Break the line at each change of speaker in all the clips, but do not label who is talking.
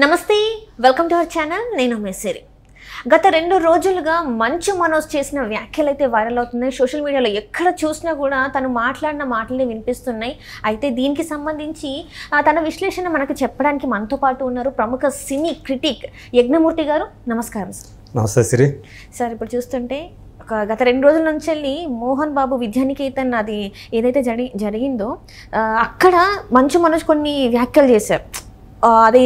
నమస్తే, welcome to our channel. నేను మెస్సిరి. గత 2 రోజులుగా మంచు మనోజ్ చేసిన వ్యాఖ్యలు అయితే వైరల్ అవుతున్నాయి. సోషల్ మీడియాలో ఎక్కడ చూసినా కూడా తను మాట్లాడిన మాటలే వినిపిస్తున్నాయి. అయితే దీనికి సంబంధించి తన విశ్లేషణ మనకు చెప్పడానికి మనతో పాటు ఉన్నారు ప్రముఖ సినీ క్రిటిక్ యజ్ఞమూర్తి గారు. నమస్కారం సార్.
నమస్తే సిరి.
సార్, ఇప్పుడు చూస్తుంటే గత 2 రోజుల నుంచి వెళ్ళి మోహన్ బాబు విద్యానికేతన్ అది ఏదైతే జరిగిందో అక్కడ మంచు మనోజ్ కొన్ని వ్యాఖ్యలు చేశారు. అది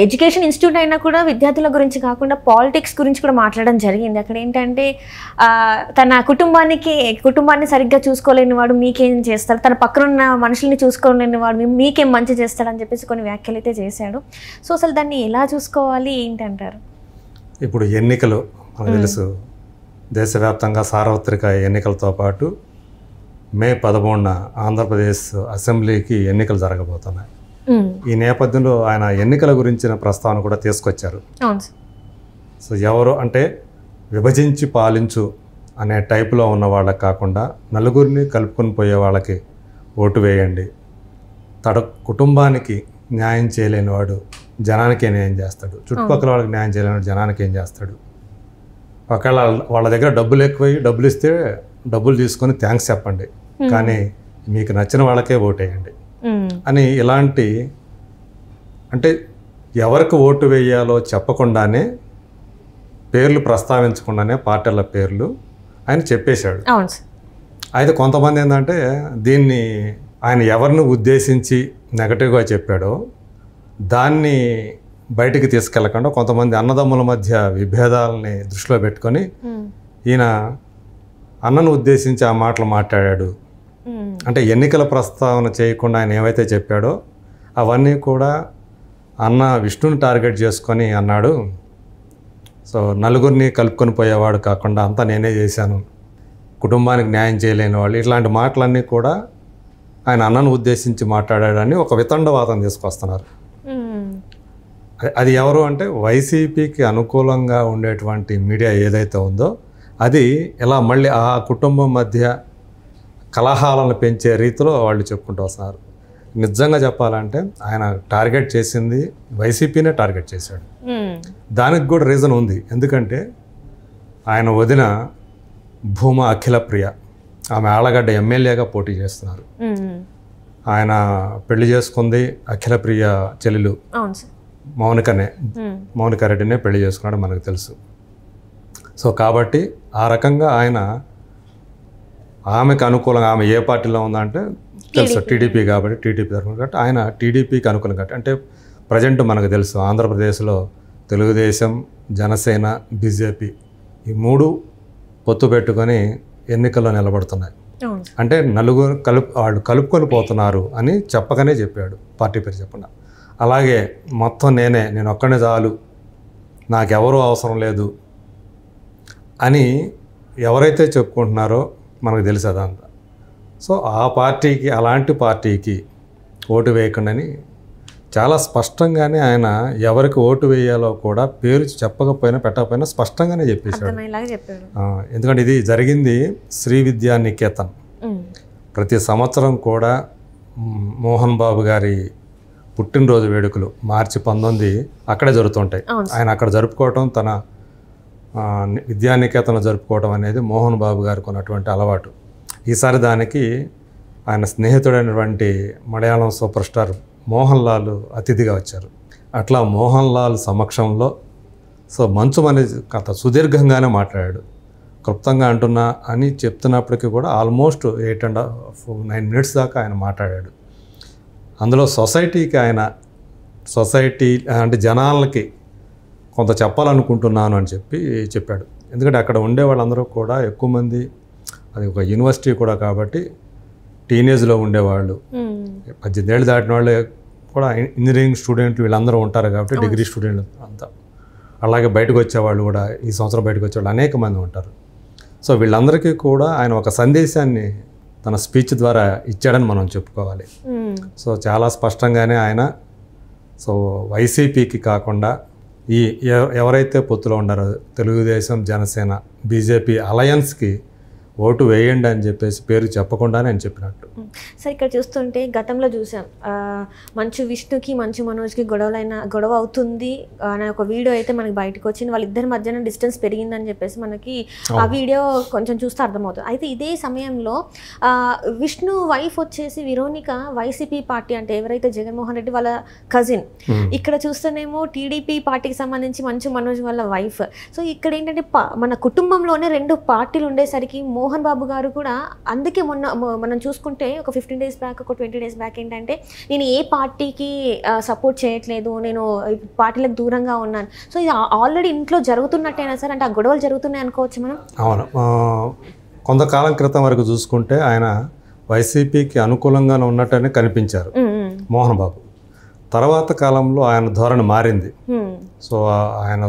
ఎడ్యుకేషన్ ఇన్స్టిట్యూట్ అయినా కూడా విద్యార్థుల గురించి కాకుండా పాలిటిక్స్ గురించి కూడా మాట్లాడడం జరిగింది. అక్కడ ఏంటంటే తన కుటుంబాన్ని సరిగ్గా చూసుకోలేని వాడు మీకేం చేస్తాడు, తన పక్కన ఉన్న మనుషుల్ని చూసుకోలేని వాడు మీకేం మంచి చేస్తాడని చెప్పేసి కొన్ని వ్యాఖ్యలు అయితే చేశాడు. సో అసలు దాన్ని ఎలా చూసుకోవాలి ఏంటంటారు?
ఇప్పుడు ఎన్నికలు మనకు తెలుసు, దేశవ్యాప్తంగా సార్వత్రిక ఎన్నికలతో పాటు మే 13న ఆంధ్రప్రదేశ్ అసెంబ్లీకి ఎన్నికలు జరగబోతున్నాయి. ఈ నేపథ్యంలో ఆయన ఎన్నికల గురించిన ప్రస్తావన కూడా తీసుకొచ్చారు. సో ఎవరు అంటే విభజించి పాలించు అనే టైపులో ఉన్న వాళ్ళకి కాకుండా నలుగురిని కలుపుకొని పోయే వాళ్ళకి ఓటు వేయండి, తన కుటుంబానికి న్యాయం చేయలేని వాడు జనానికి న్యాయం చేస్తాడు, చుట్టుపక్కల వాళ్ళకి న్యాయం చేయలేని వాడు జనానికి ఏం చేస్తాడు, ఒకవేళ వాళ్ళ దగ్గర డబ్బులు ఎక్కువై డబ్బులు ఇస్తే డబ్బులు తీసుకొని థ్యాంక్స్ చెప్పండి, కానీ మీకు నచ్చిన వాళ్ళకే ఓటేయండి అని ఇలాంటి అంటే ఎవరికి ఓటు వేయాలో చెప్పకుండానే పేర్లు ప్రస్తావించకుండానే పార్టీల పేర్లు ఆయన చెప్పేశాడు. అయితే కొంతమంది ఏంటంటే దీన్ని ఆయన ఎవరిని ఉద్దేశించి నెగటివ్గా చెప్పాడో దాన్ని బయటికి తీసుకెళ్లకుండా కొంతమంది అన్నదమ్ముల మధ్య విభేదాలని దృష్టిలో పెట్టుకొని ఈయన అన్నను ఉద్దేశించి ఆ మాటలు మాట్లాడాడు అంటే ఎన్నికల ప్రస్తావన చేయకుండా ఆయన ఏవైతే చెప్పాడో అవన్నీ కూడా అన్న విష్ణుని టార్గెట్ చేసుకొని అన్నాడు. సో నలుగురిని కలుపుకొని పోయేవాడు కాకుండా అంతా నేనే చేశాను, కుటుంబానికి న్యాయం చేయలేని వాళ్ళు, ఇట్లాంటి మాటలన్నీ కూడా ఆయన అన్నను ఉద్దేశించి మాట్లాడాడని ఒక వితండవాదం తీసుకొస్తున్నారు. అది ఎవరు అంటే వైసీపీకి అనుకూలంగా ఉండేటువంటి మీడియా ఏదైతే ఉందో అది ఇలా మళ్ళీ ఆ కుటుంబం మధ్య కలహాలను పెంచే రీతిలో వాళ్ళు చెప్పుకుంటూ వస్తున్నారు. నిజంగా చెప్పాలంటే ఆయన టార్గెట్ చేసింది వైసీపీనే టార్గెట్ చేశాడు. దానికి కూడా రీజన్ ఉంది. ఎందుకంటే ఆయన వదిన భూమా అఖిలప్రియ, ఆమె ఆళ్ళగడ్డ ఎమ్మెల్యేగా పోటీ చేస్తున్నారు. ఆయన పెళ్లి చేసుకుంది అఖిలప్రియ చెల్లెలు మౌనిక రెడ్డినే పెళ్లి చేసుకున్నాడు మనకు తెలుసు. సో కాబట్టి ఆ రకంగా ఆయన ఆమెకు అనుకూలంగా, ఆమె ఏ పార్టీలో ఉందంటే తెలుసు టీడీపీ కాబట్టి టీడీపీ తరఫున కాబట్టి ఆయన టీడీపీకి అనుకూలం కాబట్టి అంటే ప్రజెంట్ మనకు తెలుసు ఆంధ్రప్రదేశ్లో తెలుగుదేశం, జనసేన, బీజేపీ ఈ 3 పొత్తు పెట్టుకొని ఎన్నికల్లో నిలబడుతున్నాయి. అంటే నలుగురు వాళ్ళు కలుపుకొని పోతున్నారు అని చెప్పకనే చెప్పాడు, పార్టీ పేరు చెప్పకుండా. అలాగే మొత్తం నేను ఒక్కనే చాలు, నాకెవరూ అవసరం లేదు అని ఎవరైతే చెప్పుకుంటున్నారో మనకు తెలుసు అదంతా. సో ఆ పార్టీకి, అలాంటి పార్టీకి ఓటు వేయకుండాని చాలా స్పష్టంగానే ఆయన ఎవరికి ఓటు వేయాలో కూడా పేరు చెప్పకపోయినా పెట్టకపోయినా స్పష్టంగానే చెప్పేశాడు. ఎందుకంటే ఇది జరిగింది శ్రీ విద్యానికేతన్. ప్రతి సంవత్సరం కూడా మోహన్ బాబు గారి పుట్టినరోజు వేడుకలు మార్చి 19 అక్కడే జరుగుతుంటాయి. ఆయన అక్కడ జరుపుకోవటం, తన విద్యానికేతన్లో జరుపుకోవడం అనేది మోహన్ బాబు గారికి ఉన్నటువంటి అలవాటు. ఈసారి దానికి ఆయన స్నేహితుడైనటువంటి మలయాళం సూపర్ స్టార్ మోహన్ లాల్ అతిథిగా వచ్చారు. అట్లా మోహన్ లాల్ సమక్షంలో సో మంచు అనేది కథ సుదీర్ఘంగానే మాట్లాడాడు. క్లుప్తంగా అంటున్నా అని చెప్తున్నప్పటికీ కూడా ఆల్మోస్ట్ 8.5-9 minutes దాకా ఆయన మాట్లాడాడు. అందులో సొసైటీ అంటే జనాలకి కొంత చెప్పాలనుకుంటున్నాను అని చెప్పాడు. ఎందుకంటే అక్కడ ఉండే వాళ్ళందరూ కూడా ఎక్కువ మంది, అది ఒక యూనివర్సిటీ కూడా కాబట్టి టీనేజ్లో ఉండేవాళ్ళు, 18 ఏళ్ళు దాటిన వాళ్ళు కూడా ఇంజనీరింగ్ స్టూడెంట్లు వీళ్ళందరూ ఉంటారు కాబట్టి డిగ్రీ స్టూడెంట్లు అంతా, అలాగే బయటకు వచ్చేవాళ్ళు కూడా ఈ సంవత్సరం బయటకు వచ్చేవాళ్ళు అనేక మంది ఉంటారు. సో వీళ్ళందరికీ కూడా ఆయన ఒక సందేశాన్ని తన స్పీచ్ ద్వారా ఇచ్చాడని మనం చెప్పుకోవాలి. సో చాలా స్పష్టంగానే ఆయన సో వైసీపీకి కాకుండా ఎవరైతే పొత్తులో ఉన్నారో తెలుగుదేశం, జనసేన, బీజేపీ అలయన్స్కి ఓటు వేయండి అని చెప్పేసి పేరు చెప్పకుండానే అని చెప్పినట్టు.
సార్ ఇక్కడ చూస్తుంటే గతంలో చూసాం మంచు విష్ణుకి మంచు మనోజ్కి గొడవ అవుతుంది అనే ఒక వీడియో అయితే మనకి బయటకు వచ్చింది. వాళ్ళిద్దరి మధ్యన డిస్టెన్స్ పెరిగిందని చెప్పేసి మనకి ఆ వీడియో కొంచెం చూస్తే అర్థమవుతుంది. అయితే ఇదే సమయంలో విష్ణు వైఫ్ వచ్చేసి విరోనిక వైసీపీ పార్టీ, అంటే ఎవరైతే జగన్మోహన్ రెడ్డి వాళ్ళ కజిన్, ఇక్కడ చూస్తేనేమో టీడీపీ పార్టీకి సంబంధించి మంచు మనోజ్ వాళ్ళ వైఫ్. సో ఇక్కడ ఏంటంటే మన కుటుంబంలోనే 2 పార్టీలు ఉండేసరికి మోహన్ బాబు గారు కూడా, అందుకే మనం చూసుకుంటే ఒక 15 days బ్యాక్, ఒక 20 days బ్యాక్ ఏంటంటే నేను ఏ పార్టీకి సపోర్ట్ చేయట్లేదు, నేను పార్టీలకు దూరంగా ఉన్నాను. సో ఇది ఆల్రెడీ ఇంట్లో జరుగుతున్నట్టేనా సార్? అంటే ఆ గొడవలు జరుగుతున్నాయి అనుకోవచ్చు మనం?
అవును, కొంతకాలం క్రితం వరకు చూసుకుంటే ఆయన వైసీపీకి అనుకూలంగానే ఉన్నట్టనే కనిపించారు మోహన్ బాబు. తర్వాత కాలంలో ఆయన ధోరణి మారింది. సో ఆయన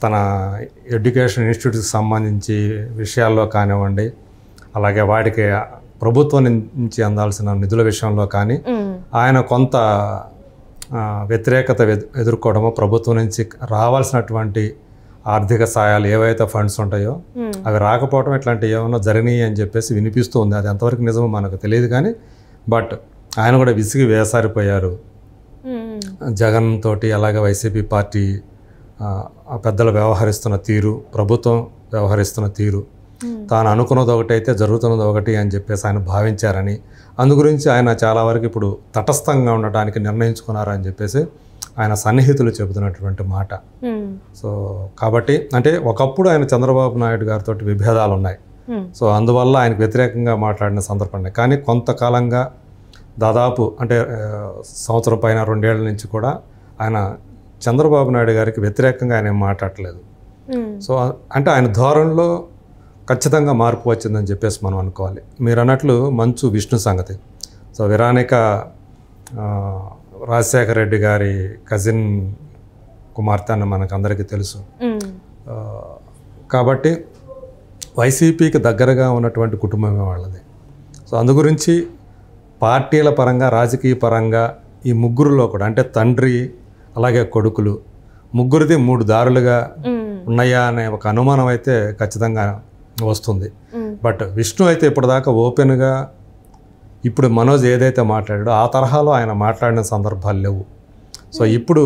తన ఎడ్యుకేషన్ ఇన్స్టిట్యూట్కి సంబంధించి విషయాల్లో కానివ్వండి, అలాగే వాటికి ప్రభుత్వం నుంచి అందాల్సిన నిధుల విషయంలో కానీ ఆయన కొంత వ్యతిరేకత ఎదుర్కోవడము, ప్రభుత్వం నుంచి రావాల్సినటువంటి ఆర్థిక సాయాలు ఏవైతే ఫండ్స్ ఉంటాయో అవి రాకపోవడం, ఇట్లాంటివి ఏమైనా జరిగినాయి అని చెప్పేసి వినిపిస్తూ ఉంది. అది ఎంతవరకు నిజమో మనకు తెలియదు కానీ, బట్ ఆయన కూడా విసిగి వేసారిపోయారు జగన్ తోటి, అలాగే వైసీపీ పార్టీ పెద్దలు వ్యవహరిస్తున్న తీరు, ప్రభుత్వం వ్యవహరిస్తున్న తీరు, తాను అనుకున్నది ఒకటి అయితే జరుగుతున్నది ఒకటి అని చెప్పేసి ఆయన భావించారని, అందుగురించి ఆయన చాలా వరకు ఇప్పుడు తటస్థంగా ఉండటానికి నిర్ణయించుకున్నారని చెప్పేసి ఆయన సన్నిహితులు చెబుతున్నటువంటి మాట. సో కాబట్టి అంటే ఒకప్పుడు ఆయన చంద్రబాబు నాయుడు గారితో విభేదాలు ఉన్నాయి. సో అందువల్ల ఆయనకు వ్యతిరేకంగా మాట్లాడిన సందర్భం. కానీ కొంతకాలంగా దాదాపు అంటే సంవత్సరం పైన 2 ఏళ్ల నుంచి కూడా ఆయన చంద్రబాబు నాయుడు గారికి వ్యతిరేకంగా ఆయన ఏం మాట్లాడలేదు. సో అంటే ఆయన ధోరణిలో ఖచ్చితంగా మార్పు వచ్చిందని చెప్పేసి మనం అనుకోవాలి. మీరు అన్నట్లు మంచు విష్ణు సంగతి, సో విరానిక రాజశేఖర రెడ్డి గారి కజిన్ కుమార్తె అని మనకు అందరికీ తెలుసు. కాబట్టి వైసీపీకి దగ్గరగా ఉన్నటువంటి కుటుంబమే వాళ్ళది. సో అందు గురించి పార్టీల పరంగా, రాజకీయ పరంగా ఈ ముగ్గురులో కూడా, అంటే తండ్రి అలాగే కొడుకులు, ముగ్గురిది 3 దారులుగా ఉన్నాయా అనే ఒక అనుమానం అయితే ఖచ్చితంగా వస్తుంది. బట్ విష్ణు అయితే ఇప్పటిదాకా ఓపెన్గా, ఇప్పుడు మనోజ్ ఏదైతే మాట్లాడాడో ఆ తరహాలో ఆయన మాట్లాడిన సందర్భాలు లేవు. సో ఇప్పుడు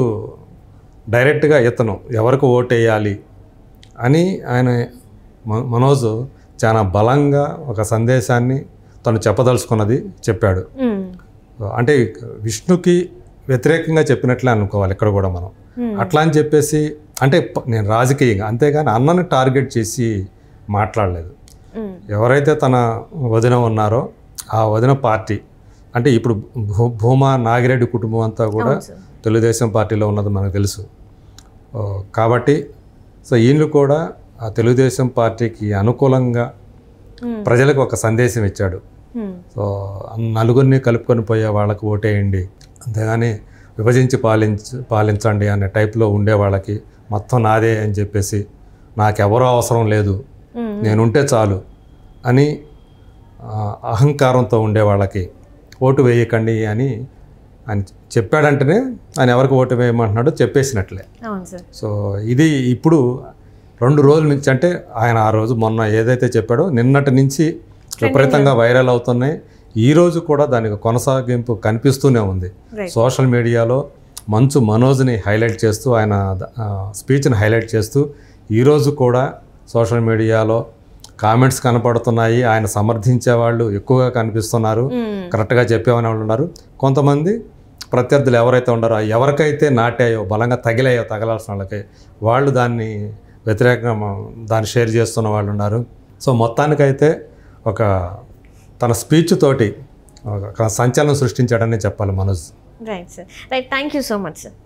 డైరెక్ట్గా ఇతను ఎవరికి ఓటేయాలి అని ఆయన మనోజ్ చాలా బలంగా ఒక సందేశాన్ని తను చెప్పదలుచుకున్నది చెప్పాడు. అంటే విష్ణుకి వ్యతిరేకంగా చెప్పినట్లే అనుకోవాలి ఇక్కడ కూడా మనం. అట్లా అని చెప్పేసి అంటే నేను రాజకీయంగా, అంతేగాని అన్నని టార్గెట్ చేసి మాట్లాడలేదు. ఎవరైతే తన వదిన ఉన్నారో ఆ వదిన పార్టీ, అంటే ఇప్పుడు భూమా నాగిరెడ్డి కుటుంబం అంతా కూడా తెలుగుదేశం పార్టీలో ఉన్నది మనకు తెలుసు. కాబట్టి సో వీళ్ళు కూడా ఆ తెలుగుదేశం పార్టీకి అనుకూలంగా ప్రజలకు ఒక సందేశం ఇచ్చాడు. సో నలుగురిని కలుపుకొని పోయే వాళ్ళకి ఓటేయండి, అంతేగాని విభజించి పాలించండి అనే టైప్లో ఉండే వాళ్ళకి మొత్తం నాదే అని చెప్పేసి, నాకెవరో అవసరం లేదు, నేనుంటే చాలు అని అహంకారంతో ఉండే వాళ్ళకి ఓటు వేయకండి అని ఆయన చెప్పాడంటేనే ఆయన ఎవరికి ఓటు వేయమంటున్నాడో చెప్పేసినట్లే. సో ఇది ఇప్పుడు 2 రోజుల నుంచి, అంటే ఆయన ఆ రోజు మొన్న ఏదైతే చెప్పాడో నిన్నటి నుంచి విపరీతంగా వైరల్ అవుతున్నాయి. ఈరోజు కూడా దానికి కొనసాగింపు కనిపిస్తూనే ఉంది. సోషల్ మీడియాలో మంచు మనోజ్ని హైలైట్ చేస్తూ, ఆయన స్పీచ్ని హైలైట్ చేస్తూ ఈరోజు కూడా సోషల్ మీడియాలో కామెంట్స్ కనపడుతున్నాయి. ఆయన సమర్థించే వాళ్ళు ఎక్కువగా కనిపిస్తున్నారు, కరెక్ట్గా చెప్పేవనే వాళ్ళు ఉన్నారు. కొంతమంది ప్రత్యర్థులు ఎవరైతే ఉన్నారో, ఎవరికైతే నాటాయో, బలంగా తగలాల్సిన వాళ్ళకి, వాళ్ళు దాన్ని వ్యతిరేకంగా దాన్ని షేర్ చేస్తున్న వాళ్ళు ఉన్నారు. సో మొత్తానికైతే ఒక తన స్పీచ్ తోటి ఒక సంచలనం సృష్టించాడని చెప్పాలి Manoj.
Right sir, right, thank you so much sir.